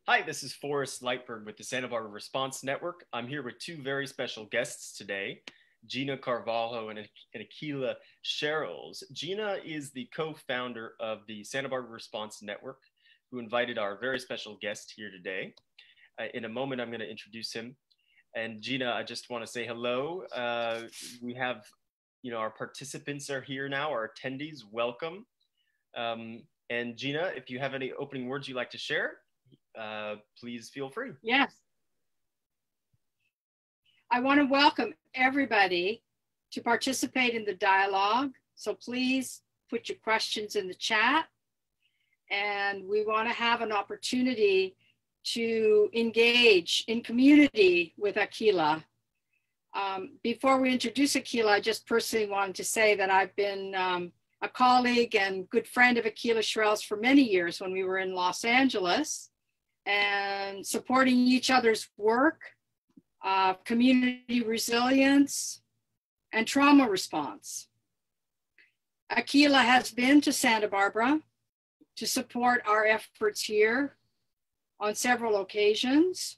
Hi, this is Forrest Lightberg with the Santa Barbara Response Network. I'm here with two very special guests today, Gina Carvalho and Aqeela Sherrills. Gina is the co-founder of the Santa Barbara Response Network, who invited our very special guest here today. In a moment, I'm going to introduce him. And Gina, I just want to say hello. We have, our participants are here now, our attendees, welcome. And Gina, if you have any opening words you'd like to share, please feel free. Yes. I want to welcome everybody to participate in the dialogue. So please put your questions in the chat. And we want to have an opportunity to engage in community with Aqeela. Before we introduce Aqeela, I just personally wanted to say that I've been a colleague and good friend of Aqeela Sherrills for many years when we were in Los Angeles, and supporting each other's work, community resilience, and trauma response. Aqeela has been to Santa Barbara to support our efforts here on several occasions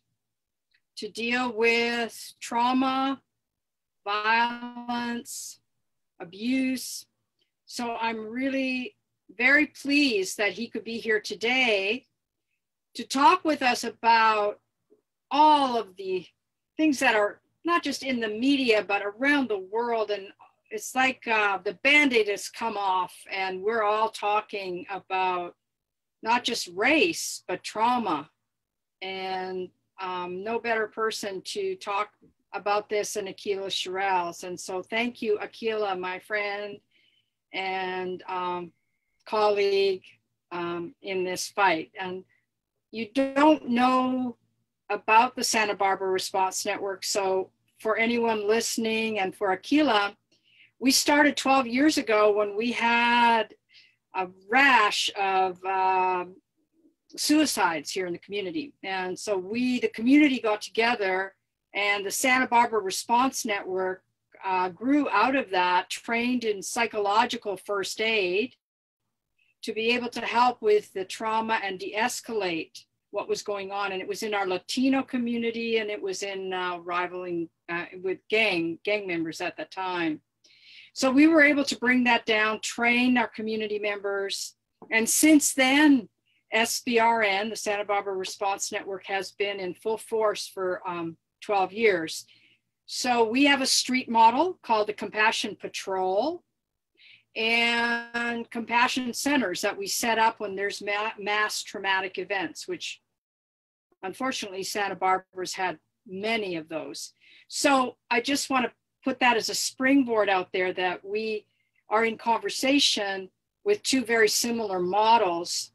to deal with trauma, violence, abuse. So I'm really very pleased that he could be here today to talk with us about all of the things that are not just in the media, but around the world. And it's like the Band-Aid has come off and we're all talking about not just race, but trauma. And no better person to talk about this than Aqeela Sherrills. And so thank you, Aqeela, my friend and colleague in this fight. And you don't know about the Santa Barbara Response Network. So for anyone listening and for Aqeela, we started 12 years ago when we had a rash of suicides here in the community. And so the community got together, and the Santa Barbara Response Network grew out of that, trained in psychological first aid to be able to help with the trauma and de-escalate what was going on. And it was in our Latino community, and it was in rivaling with gang members at the time. So we were able to bring that down, train our community members. And since then, SBRN, the Santa Barbara Response Network, has been in full force for 12 years. So we have a street model called the Compassion Patrol and compassion centers that we set up when there's mass traumatic events, which unfortunately Santa Barbara's had many of those. So I just want to put that as a springboard out there that we are in conversation with two very similar models.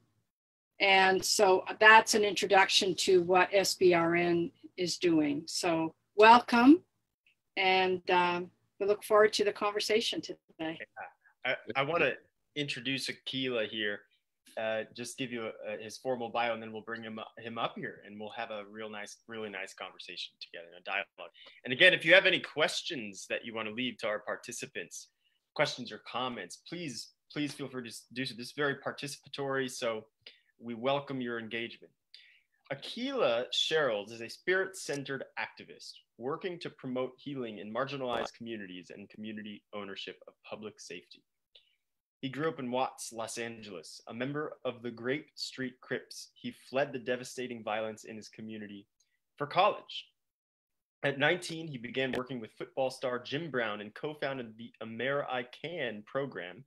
And so that's an introduction to what SBRN is doing. So welcome, and we look forward to the conversation today. I want to introduce Aqeela here, just give you his formal bio, and then we'll bring him up here, and we'll have a really nice conversation together, a dialogue. And again, if you have any questions that you want to leave to our participants, questions or comments, please feel free to do so. This is very participatory, so we welcome your engagement. Aqeela Sherrills is a spirit-centered activist working to promote healing in marginalized communities and community ownership of public safety. He grew up in Watts, Los Angeles. A member of the Grape Street Crips, he fled the devastating violence in his community for college. At 19, he began working with football star Jim Brown and co-founded the Amer I Can program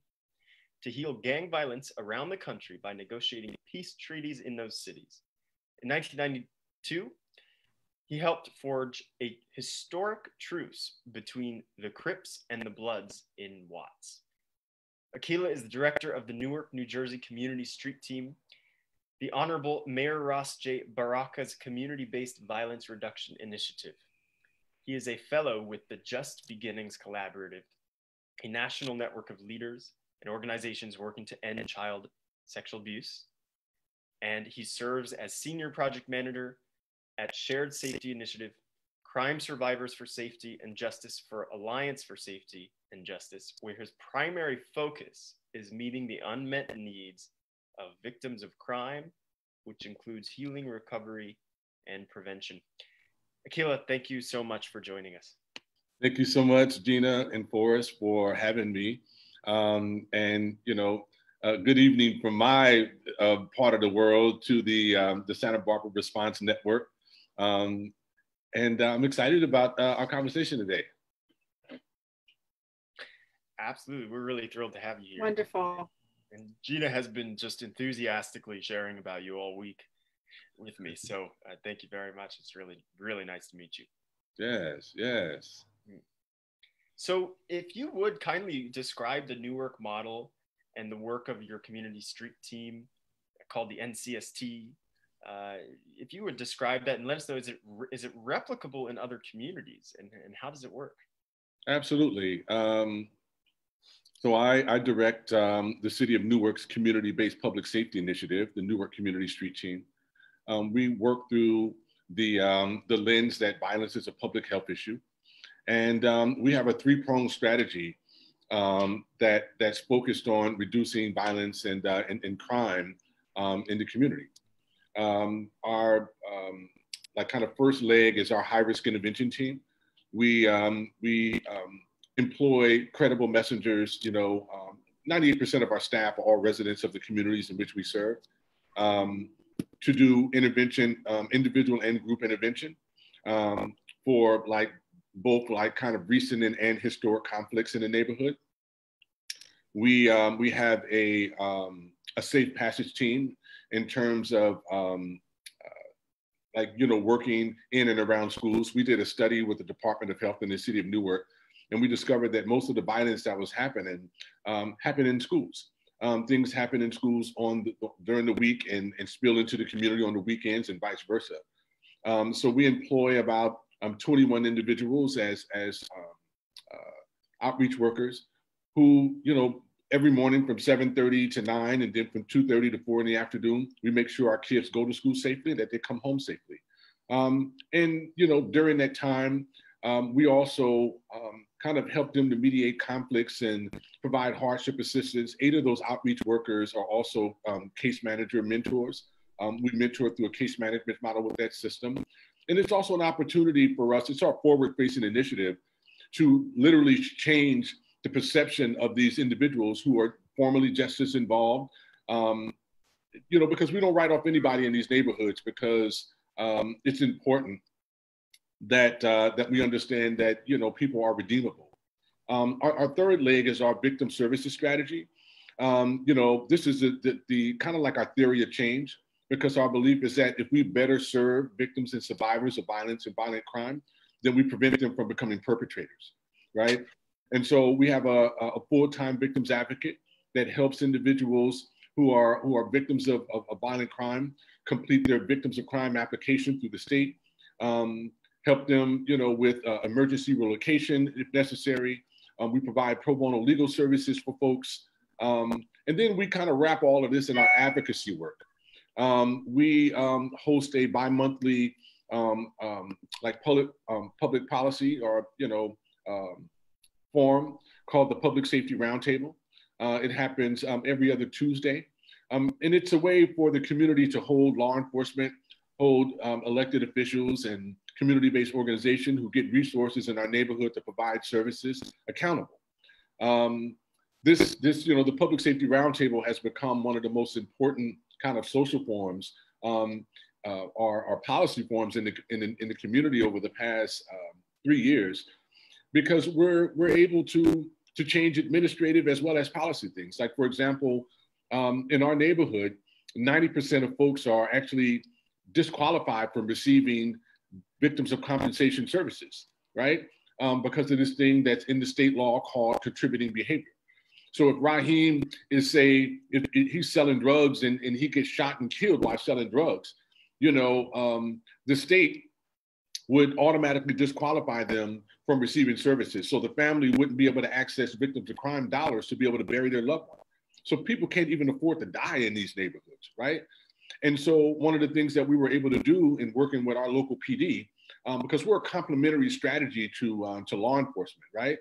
to heal gang violence around the country by negotiating peace treaties in those cities. In 1992, he helped forge a historic truce between the Crips and the Bloods in Watts. Aqeela is the director of the Newark, New Jersey Community Street Team, the Honorable Mayor Ross J. Baraka's Community-Based Violence Reduction Initiative. He is a fellow with the Just Beginnings Collaborative, a national network of leaders and organizations working to end child sexual abuse. And he serves as senior project manager at Shared Safety Initiative, Crime Survivors for Safety and Justice for Alliance for Safety and Justice, where his primary focus is meeting the unmet needs of victims of crime which includes healing, recovery, and prevention. Aqeela, thank you so much for joining us. Thank you so much, Gina and Forrest, for having me. And, good evening from my part of the world to the Santa Barbara Response Network. And I'm excited about our conversation today. Absolutely. We're really thrilled to have you here. Wonderful. And Gina has been just enthusiastically sharing about you all week with me. So thank you very much. It's really, really nice to meet you. Yes, yes. So if you would kindly describe the Newark model and the work of your community street team called the NCST, if you would describe that and let us know, is it replicable in other communities, and how does it work? Absolutely. So I direct the City of Newark's community-based public safety initiative, the Newark Community Street Team. We work through the lens that violence is a public health issue. And we have a three-pronged strategy that's focused on reducing violence and crime in the community. Our kind of first leg is our high-risk intervention team. We employ credible messengers. 98% of our staff are all residents of the communities in which we serve, to do intervention, individual and group intervention, for both kind of recent and historic conflicts in the neighborhood. We have a safe passage team in terms of working in and around schools. We did a study with the Department of Health in the City of Newark, and we discovered that most of the violence that was happening happened in schools. Things happen in schools during the week and spill into the community on the weekends and vice versa. So we employ about 21 individuals as outreach workers who, every morning from 7:30 to 9, and then from 2:30 to 4 in the afternoon, we make sure our kids go to school safely, that they come home safely. And during that time, we also kind of help them to mediate conflicts and provide hardship assistance. 8 of those outreach workers are also case manager mentors. We mentor through a case management model with that system. And it's also an opportunity for us, it's our forward-facing initiative, to literally change the perception of these individuals who are formerly justice involved. Because we don't write off anybody in these neighborhoods, because it's important that we understand that people are redeemable. Our third leg is our victim services strategy. This is the kind of like our theory of change, because our belief is that if we better serve victims and survivors of violence and violent crime, then we prevent them from becoming perpetrators, right? And so we have a full-time victims advocate that helps individuals who are victims of violent crime complete their victims of crime application through the state, help them, with emergency relocation if necessary. We provide pro bono legal services for folks. And then we kind of wrap all of this in our advocacy work. We host a bi-monthly public policy or forum called the Public Safety Roundtable. It happens every other Tuesday. And it's a way for the community to hold law enforcement, hold elected officials and community-based organizations who get resources in our neighborhood to provide services accountable. The Public Safety Roundtable has become one of the most important kind of social forums, our policy forums in the community over the past 3 years, because we're able to change administrative as well as policy things. Like, for example, in our neighborhood, 90% of folks are actually disqualified from receiving victims of compensation services, right? Because of this thing that's in the state law called contributing behavior. So if Raheem is, if he's selling drugs and he gets shot and killed while selling drugs, the state would automatically disqualify them from receiving services. So the family wouldn't be able to access victims of crime dollars to be able to bury their loved one. So people can't even afford to die in these neighborhoods, right? And so one of the things that we were able to do in working with our local PD, because we're a complementary strategy to law enforcement, right?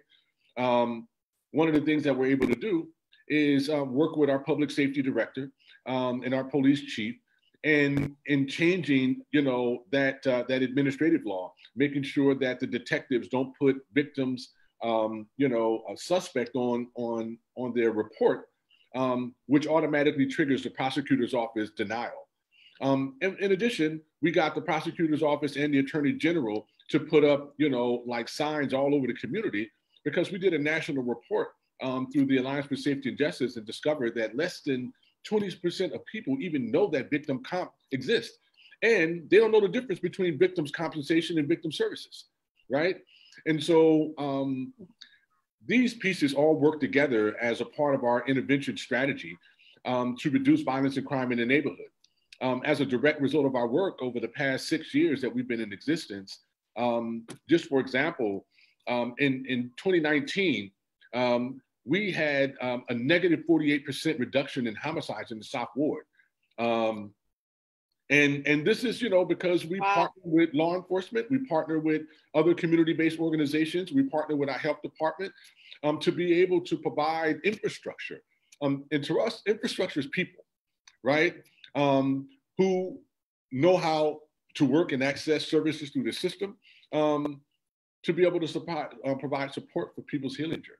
One of the things that we're able to do is work with our public safety director and our police chief and in changing, that administrative law, making sure that the detectives don't put victims, a suspect on their report, which automatically triggers the prosecutor's office denial. In addition, we got the prosecutor's office and the attorney general to put up, like signs all over the community, because we did a national report through the Alliance for Safety and Justice and discovered that less than 20% of people even know that victim comp exists. And they don't know the difference between victims compensation and victim services, right? And so these pieces all work together as a part of our intervention strategy to reduce violence and crime in the neighborhood. As a direct result of our work over the past 6 years that we've been in existence, just for example, in 2019, we had a negative 48% reduction in homicides in the South Ward. And this is, because we partner with law enforcement, we partner with other community-based organizations, we partner with our health department to be able to provide infrastructure. And to us, infrastructure is people, right? Who know how to work and access services through the system to be able to provide support for people's healing journey.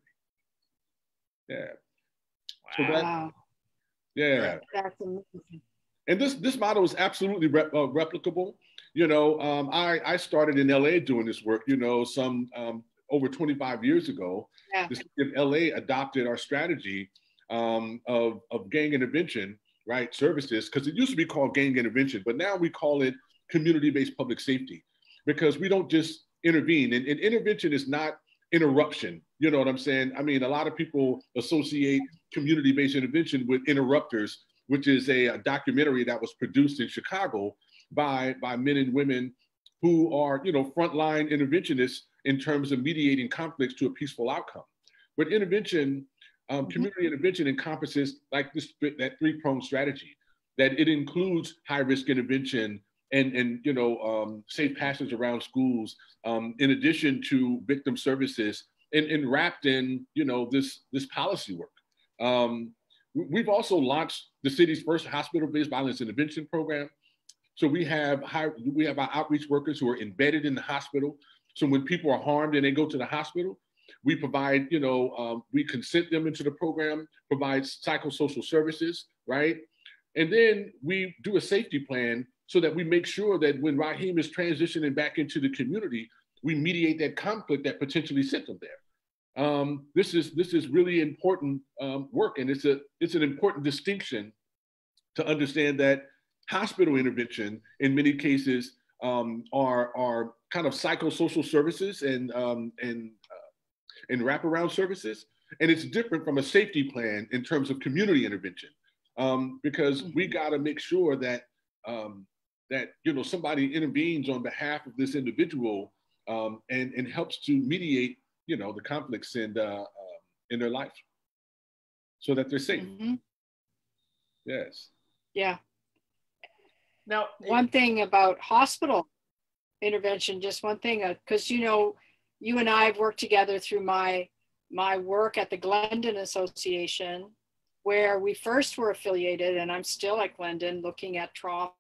Yeah. Wow. So yeah. That's amazing. And this model is absolutely replicable. I started in LA doing this work, some over 25 years ago. Yeah. The city of LA adopted our strategy of gang intervention, right, services, because it used to be called gang intervention, but now we call it community-based public safety, because we don't just intervene. And intervention is not interruption. You know what I'm saying? I mean, a lot of people associate community-based intervention with Interrupters, which is a documentary that was produced in Chicago by men and women who are, frontline interventionists in terms of mediating conflicts to a peaceful outcome. But intervention, community intervention encompasses like that three-pronged strategy, that it includes high-risk intervention and safe passage around schools, in addition to victim services, and wrapped in, this policy work. We've also launched the city's first hospital-based violence intervention program. So we have our outreach workers who are embedded in the hospital. So when people are harmed and they go to the hospital, we provide, we consent them into the program, provide psychosocial services, right? And then we do a safety plan so that we make sure that when Raheem is transitioning back into the community, we mediate that conflict that potentially sent them there. This is really important work, and it's an important distinction to understand that hospital intervention in many cases are kind of psychosocial services and wraparound services, and it's different from a safety plan in terms of community intervention, because we got to make sure that somebody intervenes on behalf of this individual and helps to mediate the conflicts in their life so that they're safe. Mm-hmm. Yes. Yeah. Now, one thing about hospital intervention, just one thing, because you and I have worked together through my work at the Glendon Association, where we first were affiliated, and I'm still at Glendon looking at trauma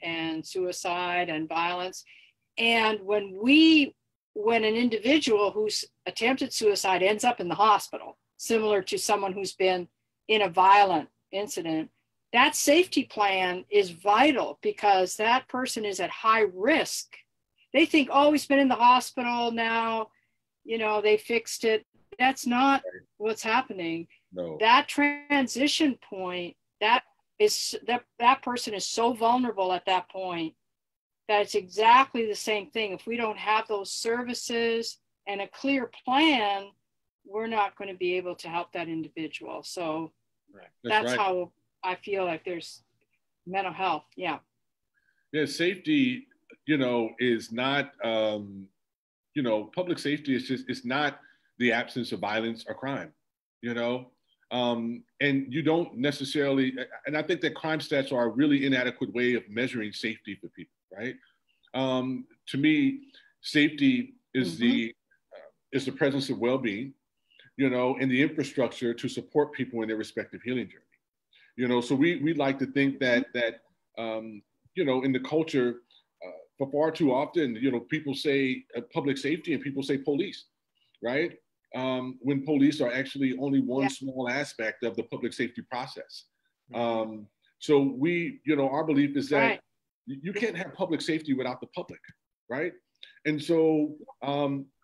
and suicide and violence. And when an individual who's attempted suicide ends up in the hospital, similar to someone who's been in a violent incident, that safety plan is vital, because that person is at high risk. They think, oh, he's been in the hospital now, they fixed it. That's not what's happening. No. That transition point, that person is so vulnerable at that point that it's exactly the same thing. If we don't have those services and a clear plan, we're not going to be able to help that individual. So that's right. How I feel like there's mental health. Yeah. Yeah. Safety, is not, public safety is it's not the absence of violence or crime, and you don't necessarily, and I think that crime stats are a really inadequate way of measuring safety for people, right? To me, safety is the presence of well-being, and the infrastructure to support people in their respective healing journey. So we like to think that you know, in the culture, for far too often, you know, people say public safety and people say police, right? When police are actually only one small aspect of the public safety process. So we, you know, our belief is that you can't have public safety without the public, right? And so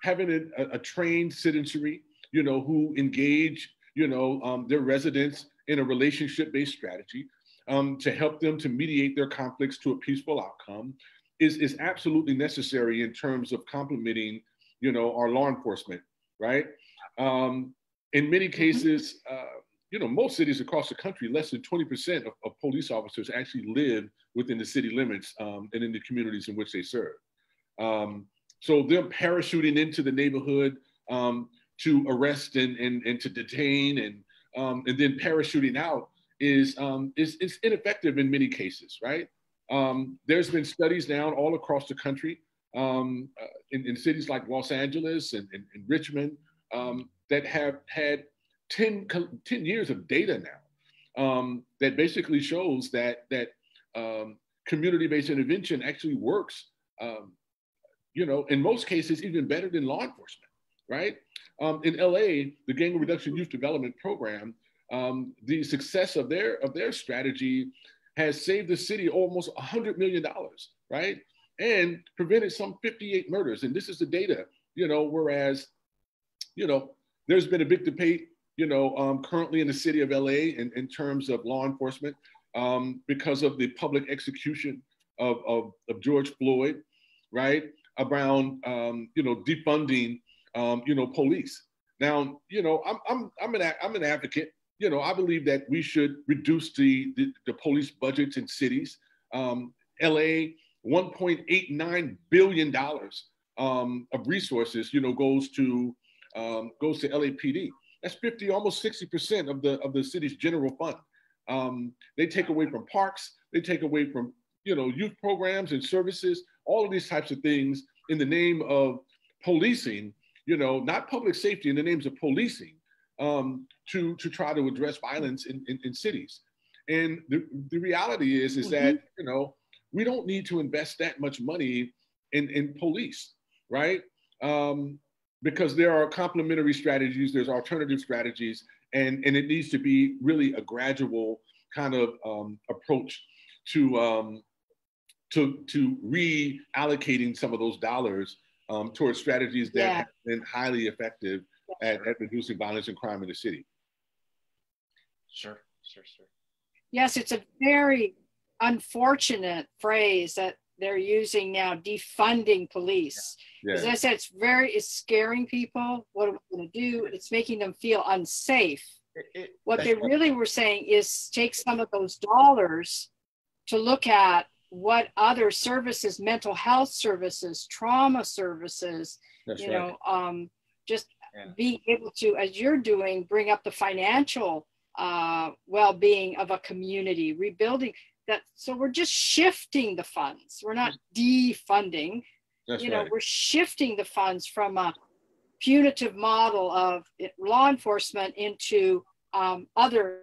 having a trained citizenry, you know, who engage, you know, their residents in a relationship-based strategy to help them to mediate their conflicts to a peaceful outcome is absolutely necessary in terms of complementing, you know, our law enforcement, right? In many cases, you know, most cities across the country, less than 20% of police officers actually live within the city limits and in the communities in which they serve. So they're parachuting into the neighborhood to arrest and to detain and then parachuting out is ineffective in many cases, right? There's been studies now all across the country in cities like Los Angeles and Richmond that have had 10 years of data now that basically shows that community-based intervention actually works, you know, in most cases, even better than law enforcement, right? In LA, the Gang Reduction Youth Development Program, the success of their strategy has saved the city almost $100 million, right? And prevented some 58 murders. And this is the data, you know, whereas, you know, there's been a big debate, you know, currently in the city of LA in terms of law enforcement because of the public execution of George Floyd, right? Around, you know, defunding, you know, police. Now, you know, I'm an advocate. You know, I believe that we should reduce the police budgets in cities. LA, $1.89 billion of resources, you know, goes to LAPD. That's almost 60% of the city's general fund. They take away from parks. They take away from, you know, youth programs and services. All of these types of things in the name of policing. You know, not public safety, in the names of policing, to try to address violence in cities. And the reality is that, you know, we don't need to invest that much money in police, right? Because there are complementary strategies, there's alternative strategies, and it needs to be really a gradual kind of approach to reallocating some of those dollars towards strategies that have been highly effective at reducing violence and crime in the city. Sure. Yes, it's a very unfortunate phrase that they're using now, defunding police. As I said, it's scaring people. What are we going to do? It's making them feel unsafe. What they really were saying is take some of those dollars to look at what other services, mental health services, trauma services, just being able to, as you're doing, bring up the financial well-being of a community, rebuilding that. So we're just shifting the funds. We're not defunding. We're shifting the funds from a punitive model of law enforcement into other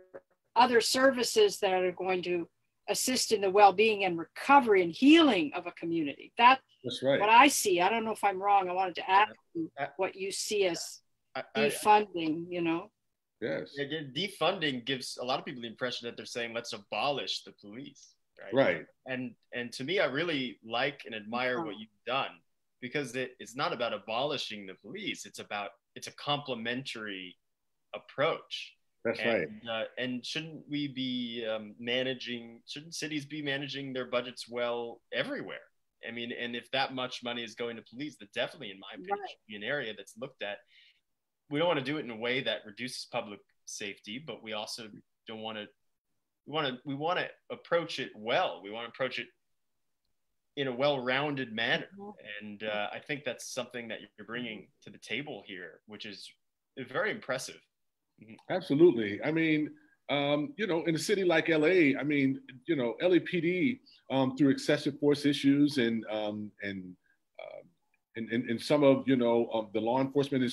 services that are going to assist in the well-being and recovery and healing of a community. That's right. What I see. I don't know if I'm wrong. I wanted to ask you what you see as defunding, you know? Yes. Defunding gives a lot of people the impression that they're saying, let's abolish the police. Right. And to me, I really like and admire what you've done, because it's not about abolishing the police. It's a complementary approach. That's right. And shouldn't we be shouldn't cities be managing their budgets well everywhere? I mean, and if that much money is going to police, that definitely, in my opinion, should be an area that's looked at. We don't want to do it in a way that reduces public safety, but we also don't want to, we want to approach it well. We want to approach it in a well-rounded manner. And I think that's something that you're bringing to the table here, which is very impressive. Absolutely. I mean, you know, in a city like LA, I mean, you know, LAPD through excessive force issues and some of, you know, the law enforcement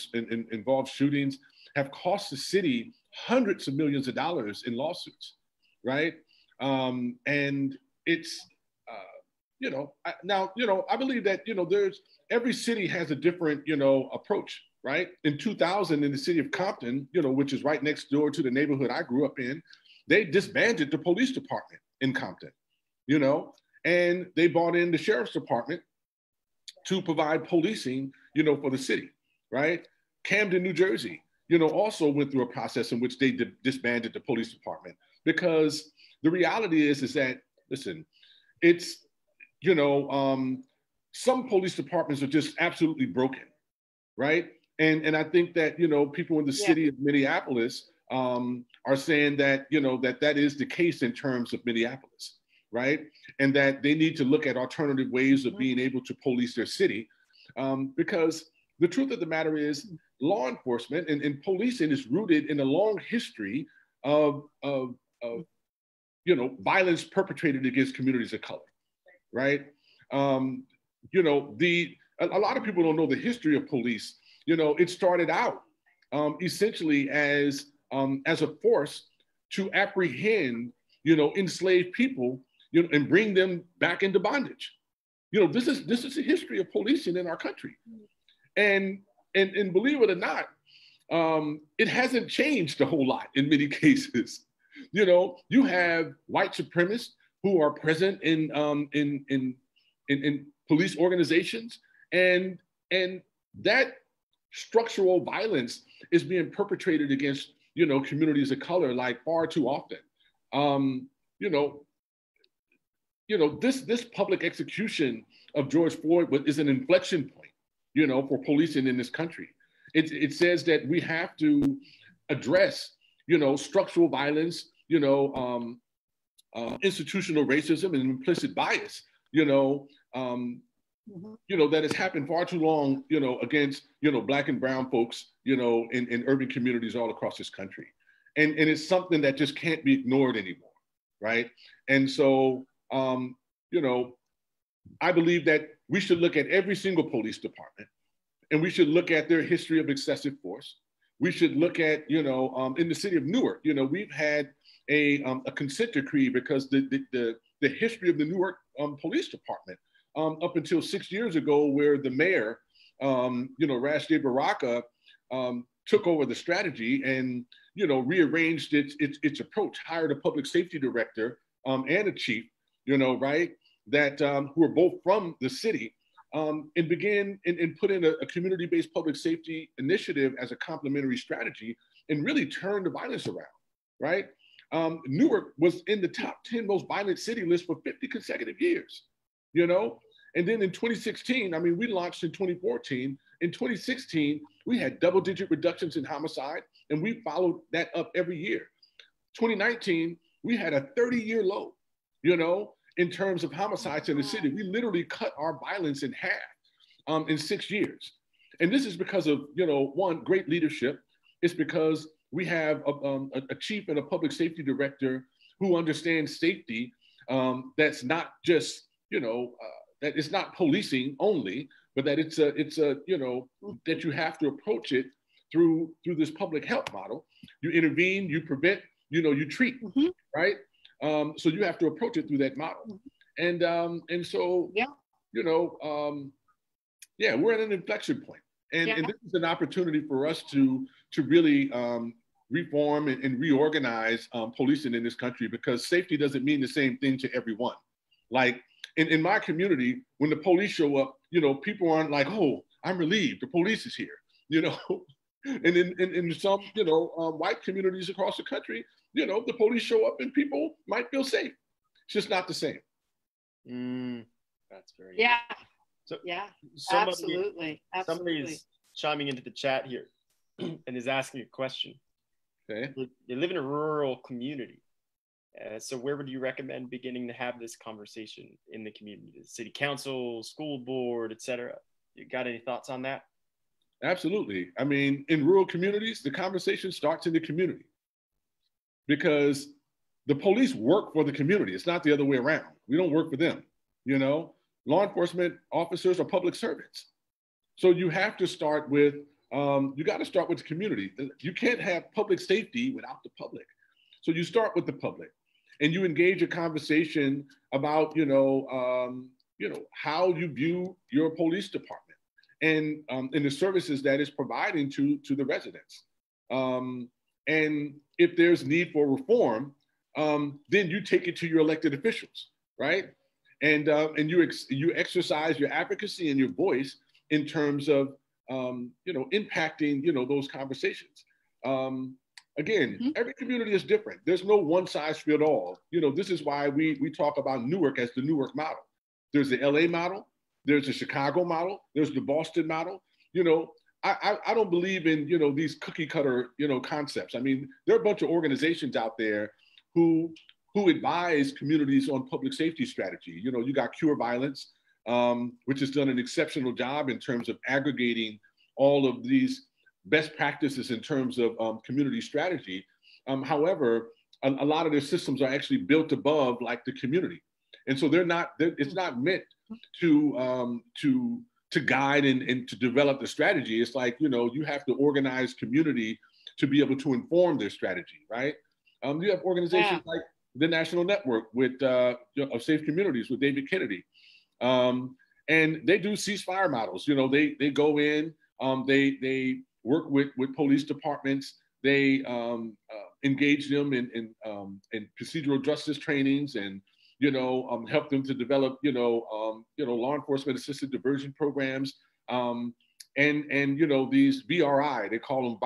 involved shootings have cost the city hundreds of millions of dollars in lawsuits, right? And it's, I believe that, every city has a different, approach, right? In 2000, in the city of Compton, which is right next door to the neighborhood I grew up in, they disbanded the police department in Compton, and they brought in the sheriff's department to provide policing, for the city, right? Camden, New Jersey, also went through a process in which they disbanded the police department, because the reality is that, listen, it's, some police departments are just absolutely broken, right? And I think that, people in the city of Minneapolis are saying that, that is the case in terms of Minneapolis, right? And that they need to look at alternative ways of being able to police their city, because the truth of the matter is law enforcement and policing is rooted in a long history of violence perpetrated against communities of color, right? A lot of people don't know the history of police. It started out essentially as a force to apprehend, enslaved people, and bring them back into bondage. This is the history of policing in our country, and believe it or not, it hasn't changed a whole lot in many cases. You have white supremacists who are present in police organizations, and that structural violence is being perpetrated against communities of color like far too often. This public execution of George Floyd is an inflection point, for policing in this country. It says that we have to address, structural violence, institutional racism and implicit bias, that has happened far too long, against, Black and brown folks, in urban communities all across this country. And it's something that just can't be ignored anymore, right? And so, I believe that we should look at every single police department, and we should look at their history of excessive force. We should look at, in the city of Newark, we've had a consent decree because the history of the Newark Police Department up until 6 years ago, where the mayor, Rashid Baraka, took over the strategy and rearranged its approach, hired a public safety director and a chief, right, that who are both from the city, and began and put in a community-based public safety initiative as a complementary strategy, and really turned the violence around, right? Newark was in the top 10 most violent city list for 50 consecutive years, And then in 2016, we launched in 2014. In 2016, we had double-digit reductions in homicide, and we followed that up every year. 2019, we had a 30-year low, in terms of homicides in the city. We literally cut our violence in half in 6 years. And this is because of, one, great leadership. It's because we have a chief and a public safety director who understands safety. That's not just, that it's not policing only, but that it's a that you have to approach it through this public health model. You intervene, you prevent, you treat, right? So you have to approach it through that model. And so, we're at an inflection point. And this is an opportunity for us to really reform and reorganize policing in this country, because safety doesn't mean the same thing to everyone. Like in my community, when the police show up, people aren't like, oh, I'm relieved, the police is here, And in some, white communities across the country, the police show up and people might feel safe. It's just not the same. That's very good. So, absolutely. Somebody's chiming into the chat here and is asking a question. Okay. You live in a rural community. So where would you recommend beginning to have this conversation in the community? The city council, school board, et cetera? You got any thoughts on that? Absolutely. In rural communities, the conversation starts in the community, because the police work for the community. It's not the other way around. We don't work for them. Law enforcement officers are public servants. So you have to start with, you got to start with the community. You can't have public safety without the public. So you start with the public. and you engage a conversation about, how you view your police department and the services that it's providing to the residents. And if there's need for reform, then you take it to your elected officials, right? And you exercise your advocacy and your voice in terms of impacting those conversations. Again, every community is different. There's no one size fit all. This is why we talk about Newark as the Newark model. There's the LA model, there's the Chicago model, there's the Boston model. I don't believe in these cookie cutter concepts. I mean, there are a bunch of organizations out there who advise communities on public safety strategy. You got Cure Violence, which has done an exceptional job in terms of aggregating all of these best practices in terms of community strategy. However, a lot of their systems are actually built above like the community. And so it's not meant to guide and to develop the strategy. It's like, you have to organize community to be able to inform their strategy, right? You have organizations like the National Network with of Safe Communities with David Kennedy. And they do ceasefire models. They go in, they work with police departments, they engage them in procedural justice trainings and help them to develop law enforcement assisted diversion programs, and these BRI, they call them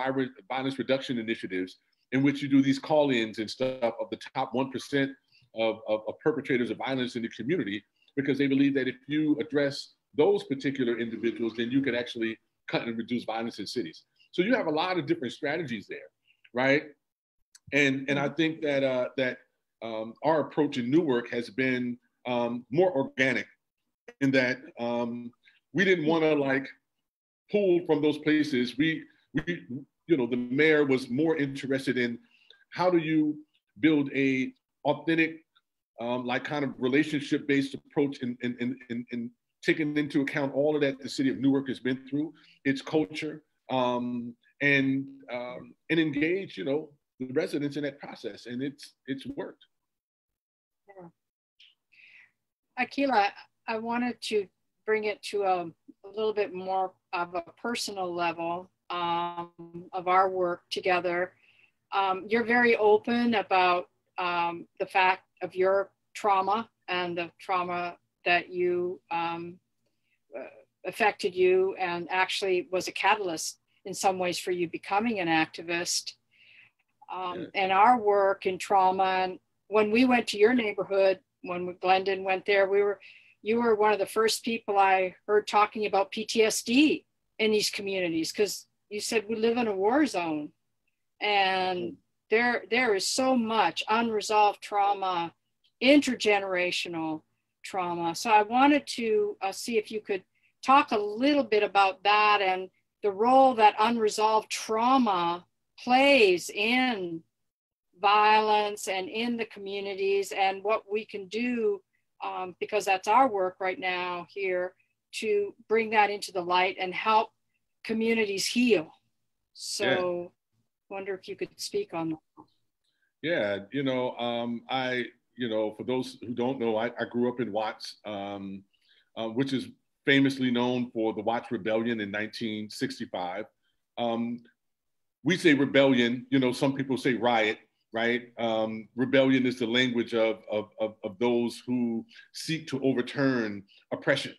violence reduction initiatives, in which you do these call-ins and stuff of the top 1% of perpetrators of violence in the community, because they believe that if you address those particular individuals, then you can actually cut and reduce violence in cities. So you have a lot of different strategies there, right? And I think that our approach in Newark has been more organic, in that we didn't want to pull from those places. We the mayor was more interested in how do you build a authentic, kind of relationship-based approach in taking into account all of that the city of Newark has been through, its culture, and engage, the residents in that process, and it's worked. Yeah. Aqeela, I wanted to bring it to a little bit more of a personal level of our work together. You're very open about the fact of your trauma and the trauma that you affected you, and actually was a catalyst in some ways for you becoming an activist. And our work in trauma, and when we went to your neighborhood, when Glendon went there, you were one of the first people I heard talking about PTSD in these communities, because you said we live in a war zone, and there is so much unresolved trauma, intergenerational trauma. So I wanted to see if you could talk a little bit about that and the role that unresolved trauma plays in violence and in the communities, and what we can do, because that's our work right now here, to bring that into the light and help communities heal. So wonder if you could speak on that. Yeah, for those who don't know, I grew up in Watts, which is famously known for the Watts Rebellion in 1965. We say rebellion, some people say riot, right? Rebellion is the language of those who seek to overturn oppression,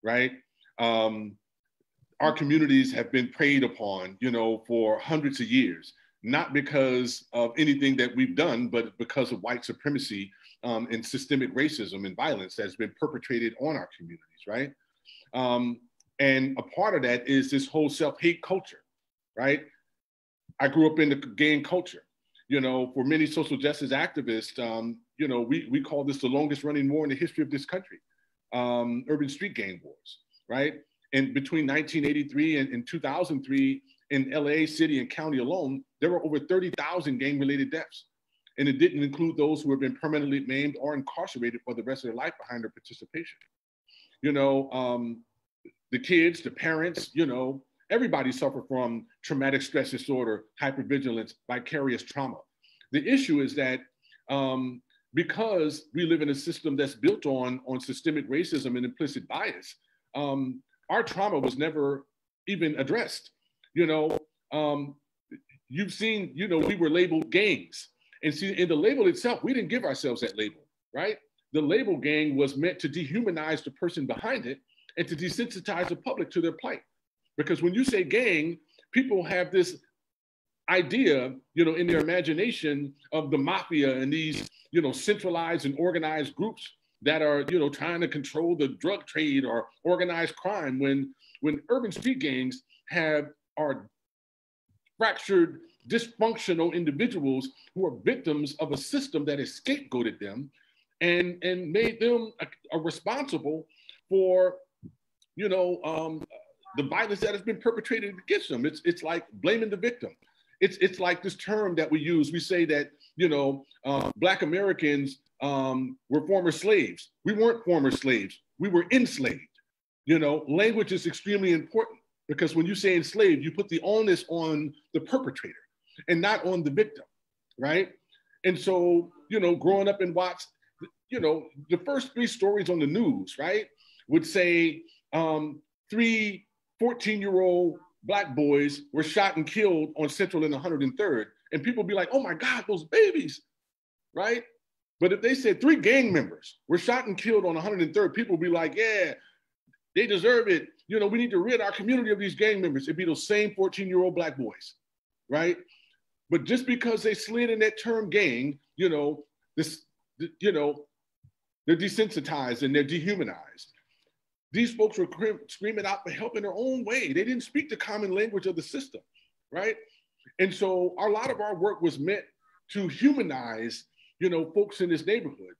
right? Our communities have been preyed upon, for hundreds of years, not because of anything that we've done, but because of white supremacy and systemic racism and violence that's been perpetrated on our communities, right? And a part of that is this whole self-hate culture, right? I grew up in the gang culture. For many social justice activists, we call this the longest running war in the history of this country, urban street gang wars, right? And between 1983 and 2003, in LA city and county alone, there were over 30,000 gang-related deaths. And it didn't include those who have been permanently maimed or incarcerated for the rest of their life behind their participation. The kids, the parents, everybody suffer from traumatic stress disorder, hypervigilance, vicarious trauma. The issue is that because we live in a system that's built on systemic racism and implicit bias, our trauma was never even addressed. You know, you've seen, you know, we were labeled gangs. And see, in the label itself, we didn't give ourselves that label, right? The label gang was meant to dehumanize the person behind it and to desensitize the public to their plight. Because when you say gang, people have this idea, you know, in their imagination of the mafia and these, you know, centralized and organized groups that are, you know, trying to control the drug trade or organized crime, when urban street gangs are fractured, dysfunctional individuals who are victims of a system that has scapegoated them and made them responsible for, you know, the violence that has been perpetrated against them. It's like blaming the victim. It's like this term that we use. We say that, you know, Black Americans were former slaves. We weren't former slaves. We were enslaved. You know, language is extremely important, because when you say enslaved, you put the onus on the perpetrator and not on the victim, right? And so, you know, growing up in Watts, you know, the first 3 stories on the news, right, would say 3 14-year-old Black boys were shot and killed on Central and 103rd. And people be like, oh my God, those babies, right? But if they said 3 gang members were shot and killed on 103rd, people be like, yeah, they deserve it. You know, we need to rid our community of these gang members. It'd be those same 14-year-old Black boys, right? But just because they slid in that term gang, you know, you know, they're desensitized and they're dehumanized. These folks were screaming out for help in their own way. They didn't speak the common language of the system, right? And so a lot of our work was meant to humanize, you know, folks in this neighborhood.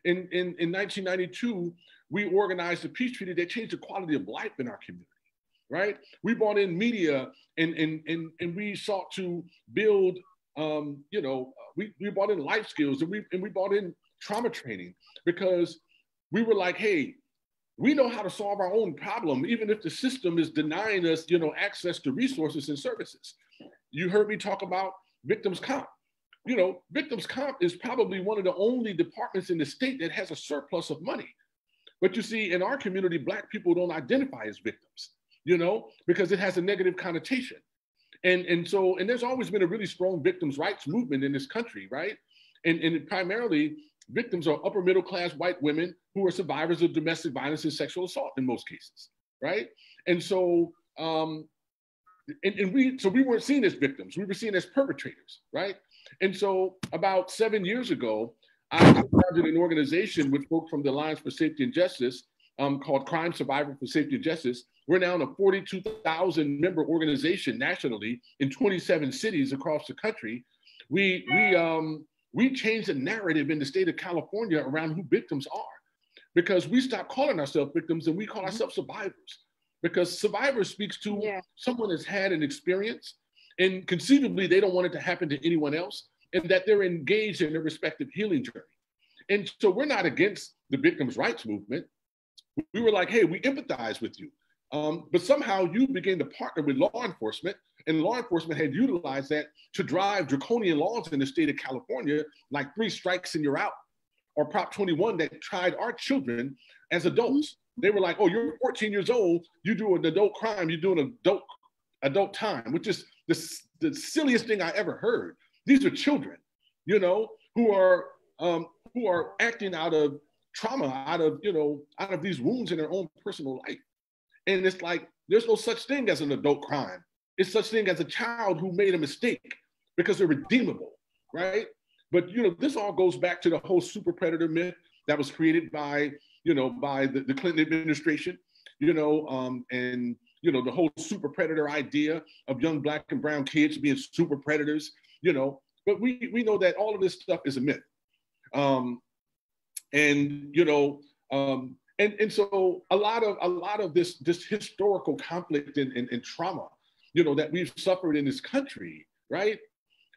In 1992, we organized a peace treaty that changed the quality of life in our community, right? We brought in media and we sought to build, you know, we brought in life skills and we brought in trauma training, because we were like, hey, we know how to solve our own problem, even if the system is denying us, you know, access to resources and services. You heard me talk about victims' comp. You know, victims' comp is probably one of the only departments in the state that has a surplus of money. But you see, in our community, Black people don't identify as victims, you know, because it has a negative connotation. And so there's always been a really strong victims' rights movement in this country, right? And primarily, victims are upper middle class white women who are survivors of domestic violence and sexual assault in most cases, right? And so, we weren't seen as victims, we were seen as perpetrators, right? And so about 7 years ago, I founded an organization with folks from the Alliance for Safety and Justice called Crime Survivor for Safety and Justice. We're now in a 42,000 member organization nationally in 27 cities across the country. We changed the narrative in the state of California around who victims are, because we stopped calling ourselves victims and we call ourselves survivors, because survivor speaks to someone that's had an experience and conceivably they don't want it to happen to anyone else, and that they're engaged in their respective healing journey. And so we're not against the victims' rights movement. We were like, hey, we empathize with you. But somehow you began to partner with law enforcement, and law enforcement had utilized that to drive draconian laws in the state of California, like 3 strikes and you're out, or Prop 21 that tried our children as adults. They were like, oh, you're 14 years old, you do an adult crime, you do an adult time, which is the silliest thing I ever heard. These are children, you know, who are acting out of trauma, out of these wounds in their own personal life. And it's like, there's no such thing as an adult crime. It's such thing as a child who made a mistake, because they're redeemable, right? But, you know, this all goes back to the whole super predator myth that was created by the Clinton administration, you know, and, you know, the whole super predator idea of young Black and brown kids being super predators, you know, but we know that all of this stuff is a myth. And, you know, and so a lot of this historical conflict and trauma, you know, that we've suffered in this country, right,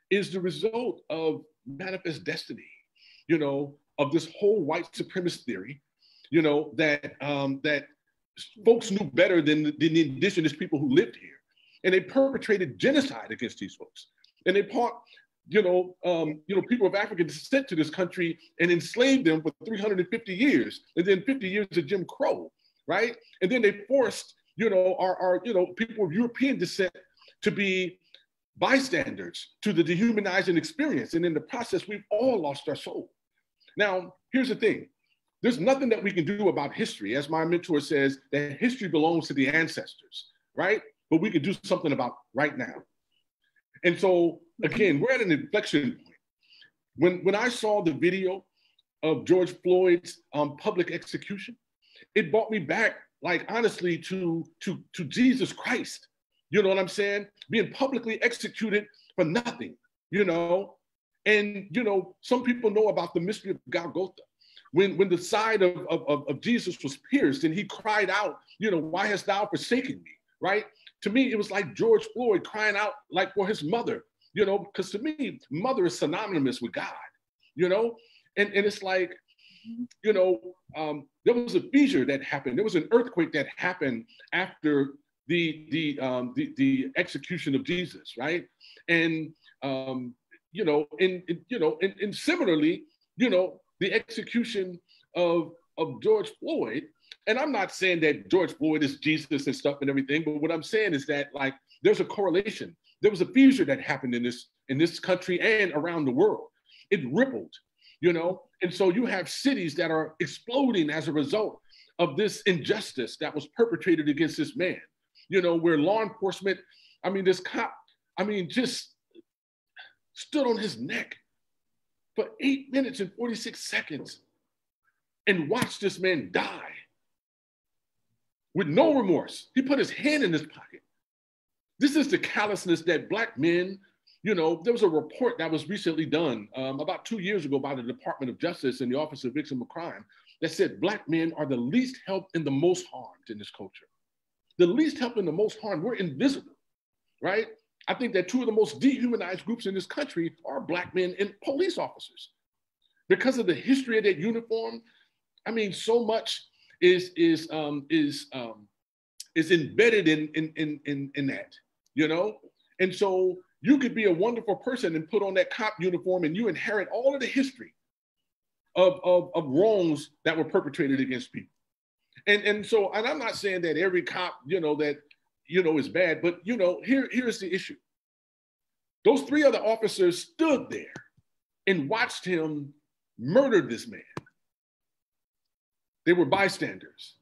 is the result of manifest destiny, you know, of this whole white supremacist theory, you know, that folks knew better than the indigenous people who lived here. And they perpetrated genocide against these folks. And people of African descent to this country and enslaved them for 350 years, and then 50 years of Jim Crow, right? And then they forced, our people of European descent to be bystanders to the dehumanizing experience. And in the process, we've all lost our soul. Now, here's the thing. There's nothing that we can do about history. As my mentor says, that history belongs to the ancestors, right? But we can do something about right now. And so, again, we're at an inflection point. When I saw the video of George Floyd's public execution, it brought me back, like, honestly, to Jesus Christ. You know what I'm saying? Being publicly executed for nothing, And, some people know about the mystery of Golgotha. When the side of Jesus was pierced and he cried out, why hast thou forsaken me, right? To me, it was like George Floyd crying out like for his mother, because to me, mother is synonymous with God, And it's like, there was a fissure that happened. There was an earthquake that happened after the execution of Jesus, right? And and similarly, the execution of George Floyd. And I'm not saying that George Floyd is Jesus and stuff and everything, but what I'm saying is that, like, there's a correlation. There was a fissure that happened in this country and around the world. It rippled, and so you have cities that are exploding as a result of this injustice that was perpetrated against this man. Where law enforcement, this cop, just stood on his neck for 8 minutes and 46 seconds and watched this man die with no remorse. He put his hand in his pocket. This is the callousness that Black men, there was a report that was recently done about 2 years ago by the Department of Justice and the Office of Victim of Crime that said Black men are the least helped and the most harmed in this culture. The least helped and the most harmed. We're invisible, right? I think that two of the most dehumanized groups in this country are Black men and police officers. Because of the history of that uniform, so much is embedded in that, And so you could be a wonderful person and put on that cop uniform and you inherit all of the history of wrongs that were perpetrated against people. And I'm not saying that every cop, is bad, but here's the issue. Those three other officers stood there and watched him murder this man. They were bystanders.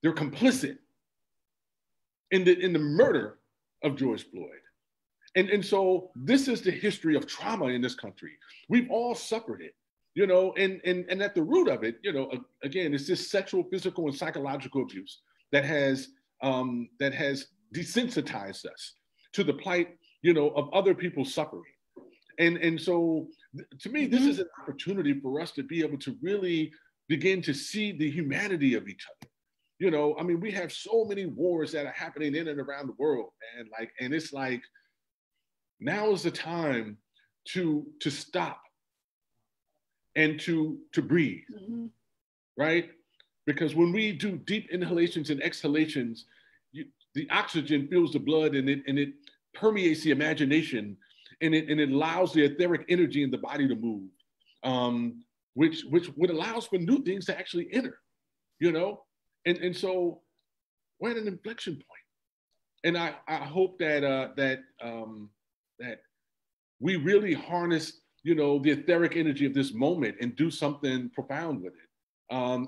They're complicit in the murder of George Floyd. And so this is the history of trauma in this country. We've all suffered it. And at the root of it, again, it's this sexual, physical, and psychological abuse that has desensitized us to the plight, of other people's suffering. And so to me, this is an opportunity for us to be able to really begin to see the humanity of each other. We have so many wars that are happening in and around the world, and it's like, now is the time to stop and to breathe, right? Because when we do deep inhalations and exhalations, the oxygen fills the blood and it permeates the imagination, and it allows the etheric energy in the body to move, which allows for new things to actually enter, And so we're at an inflection point. And I hope that we really harness the etheric energy of this moment and do something profound with it,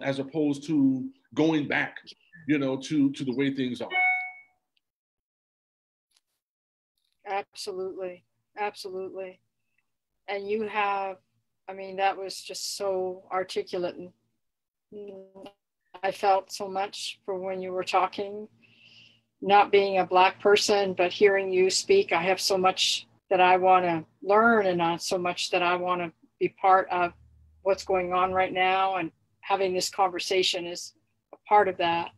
as opposed to going back, to the way things are. Absolutely. Absolutely. And you have, that was just so articulate. And I felt so much for when you were talking, not being a Black person, but hearing you speak. I have so much that I want to learn, and not so much that I want to be part of what's going on right now, and having this conversation is a part of that.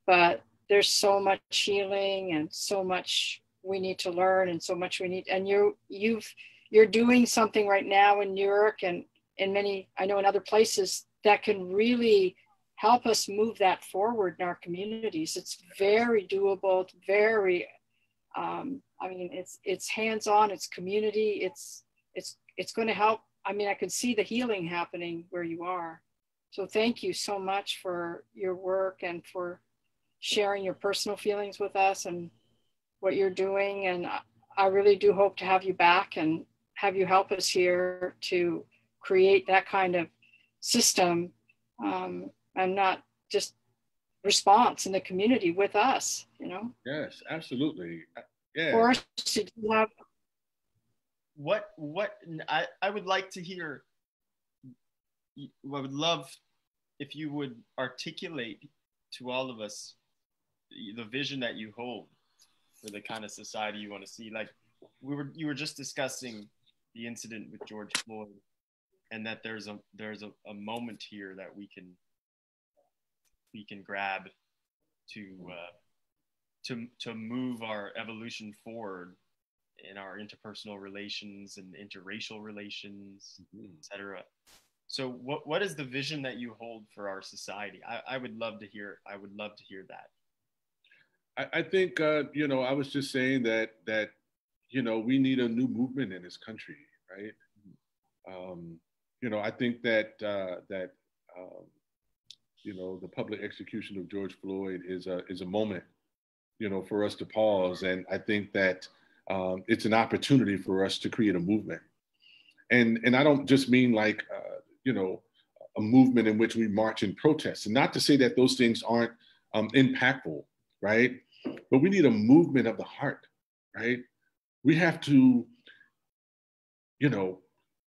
But there's so much healing and so much we need to learn, and so much we need. And you're doing something right now in Newark and in many, I know in other places, that can really help us move that forward in our communities. It's very doable. It's very I mean, it's hands-on, it's community, it's going to help. I mean, I can see the healing happening where you are. So thank you so much for your work and for sharing your personal feelings with us and what you're doing. And I really do hope to have you back and have you help us here to create that kind of system, and not just response in the community with us, you know? Yes, absolutely. Yeah. Or should you have... What I would like to hear, I would love if you would articulate to all of us the vision that you hold for the kind of society you want to see. Like you were just discussing the incident with George Floyd, and that there's a moment here that we can grab to move our evolution forward in our interpersonal relations and interracial relations, etc. So what is the vision that you hold for our society? I would love to hear that. I think, you know, I was just saying that, you know, we need a new movement in this country, right? You know, I think that, you know, the public execution of George Floyd is a moment, you know, for us to pause. And I think that it's an opportunity for us to create a movement. And I don't just mean like, you know, a movement in which we march and protest. And not to say that those things aren't impactful, right? But we need a movement of the heart, right? We have to, you know,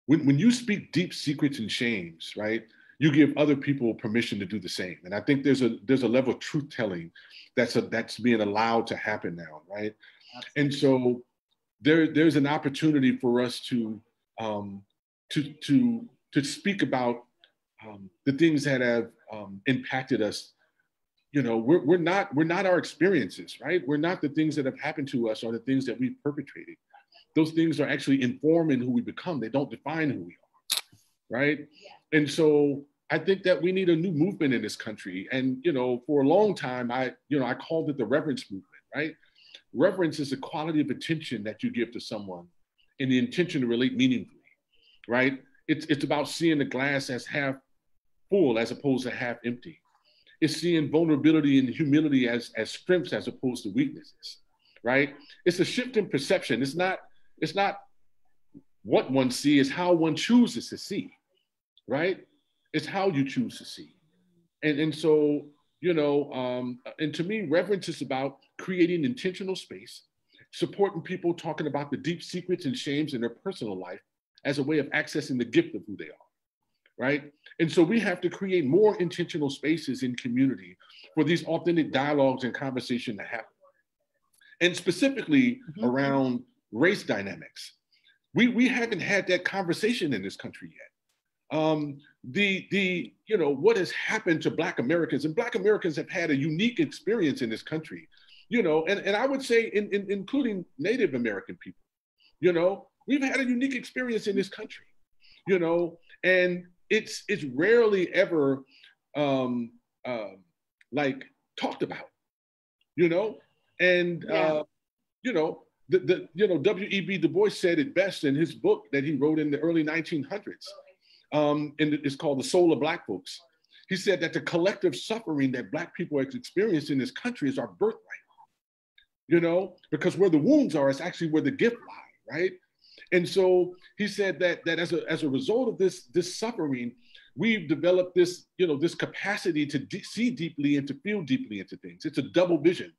when you speak deep secrets and shames, right? You give other people permission to do the same. And I think there's a level of truth telling that's being allowed to happen now, right? Absolutely. And so there's an opportunity for us to speak about the things that have impacted us. You know, we're not our experiences, right? We're not the things that have happened to us or the things that we've perpetrated. Those things are actually informing who we become. They don't define who we are, right? Yeah. And so I think that we need a new movement in this country. And, you know, for a long time, I called it the reverence movement, right? Reverence is the quality of attention that you give to someone and the intention to relate meaningfully, right? It's about seeing the glass as half full as opposed to half empty. It's seeing vulnerability and humility as strengths as opposed to weaknesses, right? It's a shift in perception. It's not what one sees, it's how one chooses to see, right? It's how you choose to see. And so, you know, and to me, reverence is about creating intentional space, supporting people talking about the deep secrets and shames in their personal life as a way of accessing the gift of who they are, right? And so we have to create more intentional spaces in community for these authentic dialogues and conversation to happen. And specifically around race dynamics. We haven't had that conversation in this country yet. You know, what has happened to Black Americans, and Black Americans have had a unique experience in this country, you know, and I would say including Native American people, you know, we've had a unique experience in this country, you know, and it's rarely ever like talked about, you know, and you know, W.E.B. Du Bois said it best in his book that he wrote in the early 1900s. And it's called The Soul of Black Folks. He said that the collective suffering that Black people have experienced in this country is our birthright, you know, because where the wounds are, it's actually where the gift lie, right? And so he said that as a result of this suffering, we've developed this, you know, this capacity to see deeply and to feel deeply into things. It's a double vision.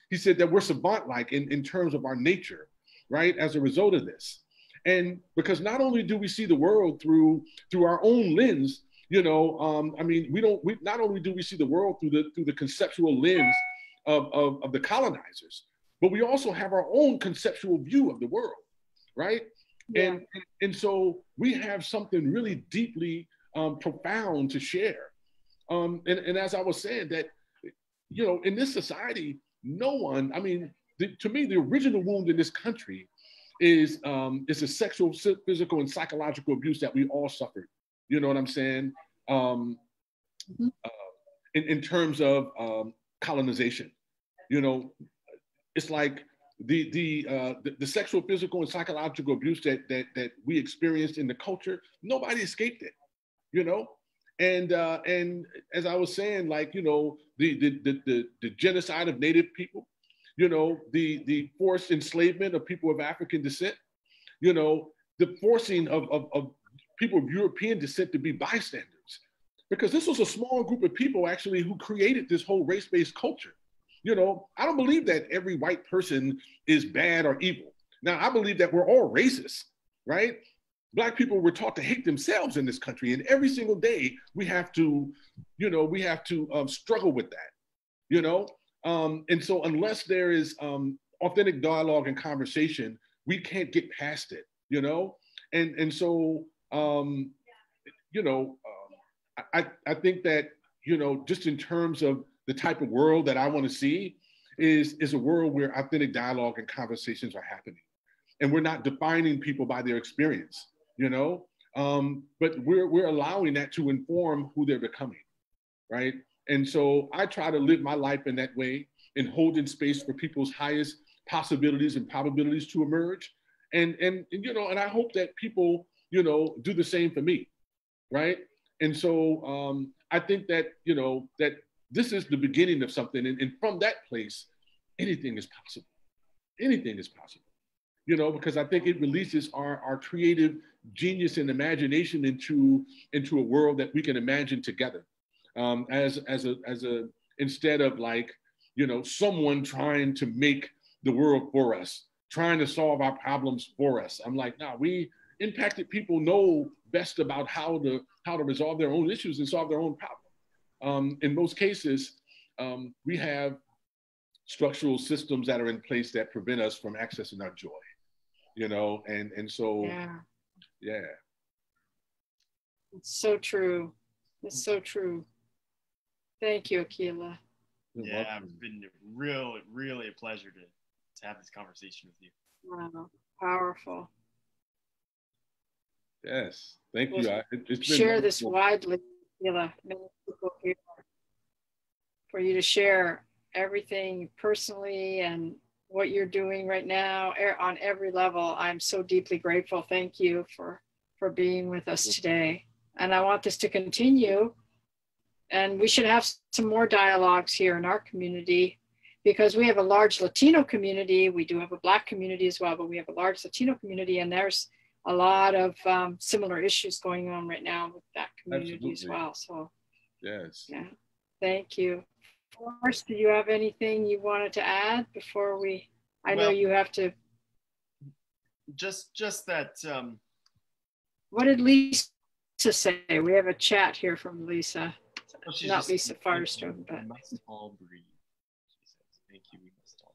He said that we're savant-like in terms of our nature, right? As a result of this. And because not only do we see the world through our own lens, you know, I mean, not only do we see the world through the conceptual lens of the colonizers, but we also have our own conceptual view of the world, right? Yeah. And so we have something really deeply profound to share. And as I was saying that, you know, in this society, no one, I mean, to me, the original wound in this country is a sexual, physical, and psychological abuse that we all suffered. You know what I'm saying? In terms of colonization, you know, it's like the sexual, physical, and psychological abuse that we experienced in the culture, nobody escaped it, you know. And as I was saying, like, you know, the genocide of Native people, you know, the forced enslavement of people of African descent, you know, the forcing of people of European descent to be bystanders, because this was a small group of people actually who created this whole race-based culture. You know, I don't believe that every white person is bad or evil. Now, I believe that we're all racist, right? Black people were taught to hate themselves in this country, and every single day we have to, you know, struggle with that, you know? And so unless there is authentic dialogue and conversation, we can't get past it, you know? And so, you know, I think that, you know, just in terms of the type of world that I want to see is a world where authentic dialogue and conversations are happening. And we're not defining people by their experience, you know, but we're allowing that to inform who they're becoming, right? And so I try to live my life in that way and holding space for people's highest possibilities and probabilities to emerge. And you know, and I hope that people, you know, do the same for me, right? And so I think that, you know, that this is the beginning of something. And from that place, anything is possible. Anything is possible, you know, because I think it releases our creative genius and imagination into a world that we can imagine together, instead of, like, you know, someone trying to make the world for us, trying to solve our problems for us. I'm like, nah, we impacted people know best about how to resolve their own issues and solve their own problems. In most cases, we have structural systems that are in place that prevent us from accessing our joy, you know, and so, yeah. It's so true. It's so true. Thank you, Aqeela. Yeah, it's been really a pleasure to have this conversation with you. Wow, powerful. Yes, thank you. It's been share wonderful. This widely, Aqeela. Many people here, for you to share everything personally and what you're doing right now on every level. I'm so deeply grateful. Thank you for being with us today. And I want this to continue. And we should have some more dialogues here in our community, because we have a large Latino community. We do have a Black community as well, but we have a large Latino community, and there's a lot of similar issues going on right now with that community as well. So, yes. Yeah, thank you. Forrest, do you have anything you wanted to add before we, I know you have to. Just that. What did Lisa say? We have a chat here from Lisa. Not Lisa Firestone, but. We must all breathe, she says. Thank you, we must all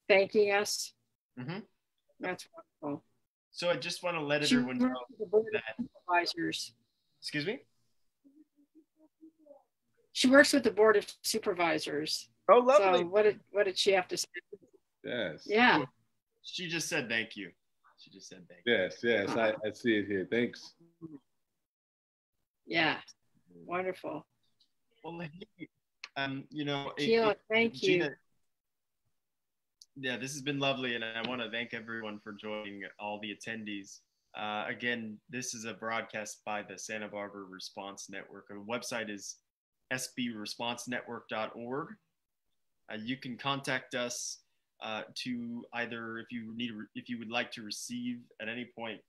breathe. Thanking us? Mm-hmm. That's wonderful. So I just want to let everyone know that. Supervisors. Excuse me? She works with the Board of Supervisors. Oh, lovely. So what did she have to say? Yes. Yeah. She just said thank you. She just said thank you. Yes, I see it here. Thanks. Yeah. Wonderful. Well, you know, Aqeela, thank you. Gina, yeah, this has been lovely, and I want to thank everyone for joining, all the attendees. Again, this is a broadcast by the Santa Barbara Response Network. Our website is sbresponsenetwork.org. You can contact us to either, if you would like to receive at any point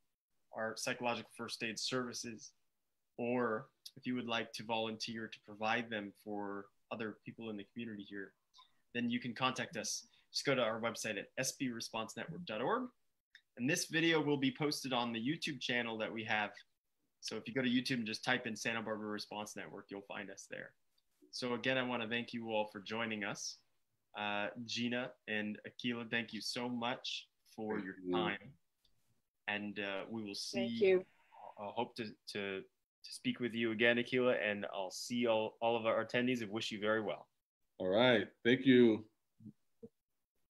our psychological first aid services, or if you would like to volunteer to provide them for other people in the community here, then you can contact us. Just go to our website at sbresponsenetwork.org. And this video will be posted on the YouTube channel that we have. So if you go to YouTube and just type in Santa Barbara Response Network, you'll find us there. So again, I want to thank you all for joining us. Gina and Aqeela, thank you so much for your time. And we will see. Thank you. I hope to speak with you again, Aqeela, and I'll see all of our attendees and wish you very well. All right. Thank you.